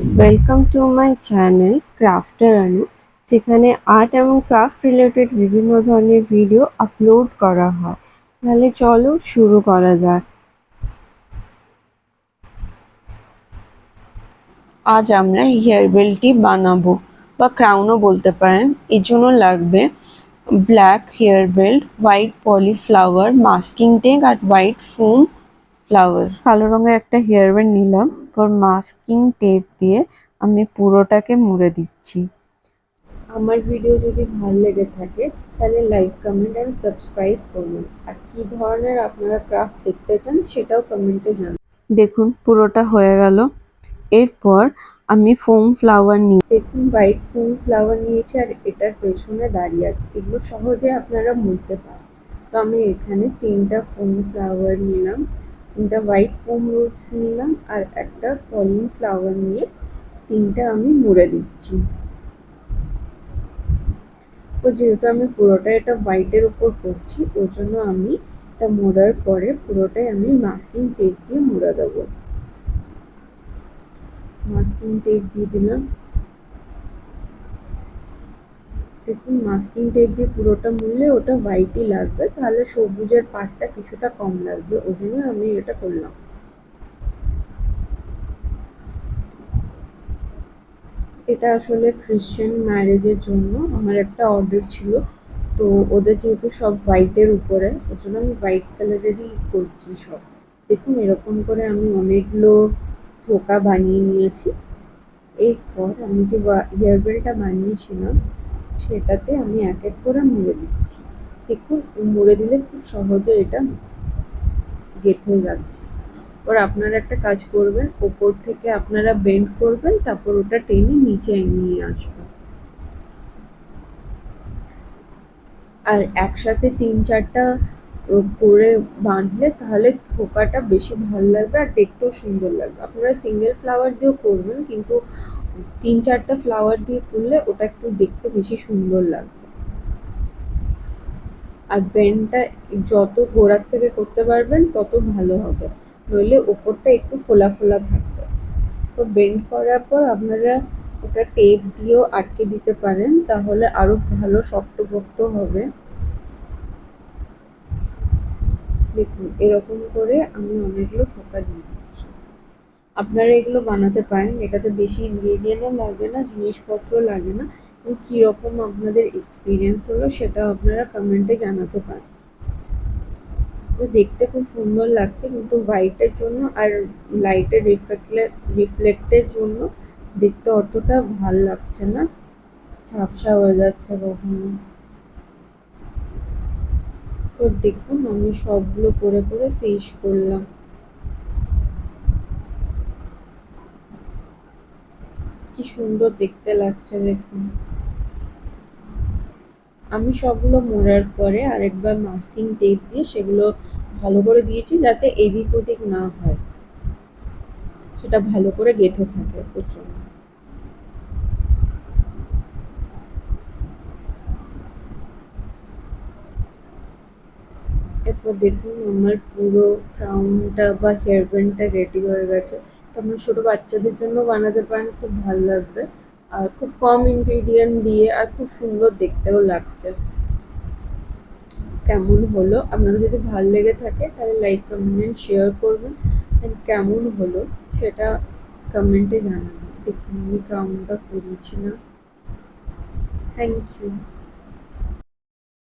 Welcome to my channel crafter আনু, যেখানে art এবং craft related বিভিন্ন ধরনের ভিডিও আপলোড করা হয়। তাহলে চলো শুরু করা যাক। আজ আমরা হেয়ার বেলটি বানাবো বা ক্রাউনও বলতে পারেন। এর জন্য লাগবে ব্ল্যাক হেয়ার বেল্ট, হোয়াইট পলি ফ্লাওয়ার, মাস্কিং টেপ আর হোয়াইট ফোম ফ্লাওয়ার। কালো রঙের একটা হেয়ার ব্যান্ড নিলাম, পর মাস্কিং টেপ দিয়ে আমি পুরোটাকে মুড়ে দিচ্ছি। আমার ভিডিও যদি ভালো লেগে থাকে তাহলে লাইক, কমেন্ট অ্যান্ড সাবস্ক্রাইব করুন। আর কী ধরনের আপনারা ক্রাফট দেখতে চান সেটাও কমেন্টে জানান। দেখুন পুরোটা হয়ে গেল। এরপর আমি ফোম ফ্লাওয়ার দেখুন হোয়াইট ফোম ফ্লাওয়ার নিয়েছি আর এটার পেছনে দাঁড়িয়ে আছে। এগুলো সহজে আপনারা মুড়তে পারেন। তো আমি এখানে 3টা ফোম ফ্লাওয়ার নিলাম, 3টা হোয়াইট ফোম রুটস নিলাম আর একটা পলি ফ্লাওয়ার নিয়ে 3টা আমি মুড়ে দিচ্ছি। তো যেহেতু আমি পুরোটা এটা হোয়াইটের উপর করছি, ওর জন্য আমি এটা মোড়ার পরে পুরোটাই আমি মাস্কিং টেপ দিয়ে মুড়ে দেবো। মাস্কিং টেপ দিয়ে দিলাম। দেখুন মাস্কিং টেপ দিয়ে পুরোটা মুড়লে ওটা হোয়াইটই লাগবে, তাহলে সবুজের পার্টটা কিছুটা কম লাগবে, ওই জন্য আমি এটা করলাম। এটা আসলে খ্রিশ্চান ম্যারেজের জন্য আমার একটা অর্ডার ছিল। তো ওদের যেহেতু সব হোয়াইটের উপরে, ওর জন্য আমি হোয়াইট কালারেরই করছি সব। দেখুন এরকম করে আমি অনেকগুলো থোকা বানিয়ে নিয়েছি। এরপর আমি যে হেয়ার বেলটা বানিয়েছিলাম সেটাতে আমি এক এক করে মুড়ে দিচ্ছি। দেখুন মুড়ে দিলে খুব সহজে এটা গেঁথে যাচ্ছে। এবার আপনারা একটা কাজ করবেন, ওপর থেকে আপনারা বেন্ড করবেন, তারপর ওটা টেনে নিচে নিয়ে আসবেন। আর একসাথে 3-4টা করে বাঁধলে তাহলে থোকাটা বেশি ভালো লাগবে আর দেখতেও সুন্দর লাগবে। আপনারা সিঙ্গেল ফ্লাওয়ার দিয়েও করবেন, কিন্তু 3-4টা ফ্লাওয়ার দিয়ে করলে ওটা একটু দেখতে বেশি সুন্দর লাগবে। আর বেন্ডটা যত গোড়ার থেকে করতে পারবেন তত ভালো হবে, নইলে ওপরটা একটু ফোলা ফোলা থাকবে। তো বেন্ড করার পর আপনারা ওটা টেপ দিয়েও আটকে দিতে পারেন, তাহলে আরো ভালো শক্তপোক্ত হবে। দেখুন এরকম করে আমি অনেকগুলো থোকা দিয়ে দিচ্ছি। আপনারা এগুলো বানাতে পারেন, এটাতে বেশি ইনগ্রেডিয়েন্টও লাগে না, জিনিসপত্র লাগে না। এবং কীরকম আপনাদের এক্সপিরিয়েন্স হলো সেটা আপনারা কমেন্টে জানাতে পারেন। তো দেখতে খুব সুন্দর লাগছে, কিন্তু হোয়াইটের জন্য আর লাইটের রিফ্লেক্টের জন্য দেখতে অতটা ভাল লাগছে না, ঝাপসা হয়ে যাচ্ছে কখনো। তো দেখুন আমি সবগুলো করে করে শেষ করলাম। কি সুন্দর দেখতে লাগছে দেখুন। আমি সবগুলো মোড়ার পরে আরেকবার মাস্কিং টেপ দিয়ে সেগুলো ভালো করে দিয়েছি, যাতে এদিক ওদিক না হয়, সেটা ভালো করে গেঁথে থাকে ওর জন্য। এরপর দেখুন আমার পুরো ক্রাউনটা বা হেয়ার ব্যান্ডটা রেডি হয়ে গেছে। তো আপনার ছোটো বাচ্চাদের জন্য বানাতে পারেন, খুব ভালো লাগবে। আর খুব কম ইনগ্রিডিয়েন্ট দিয়ে আর খুব সুন্দর দেখতেও লাগছে। কেমন হলো আপনাদের যদি ভালো লেগে থাকে তাহলে লাইক, কমেন্ট, শেয়ার করবেন। অ্যান্ড কেমন হলো সেটা কমেন্টে জানাবেন। দেখুন আমি ক্রাউনটা করিয়েছি না। Thank you.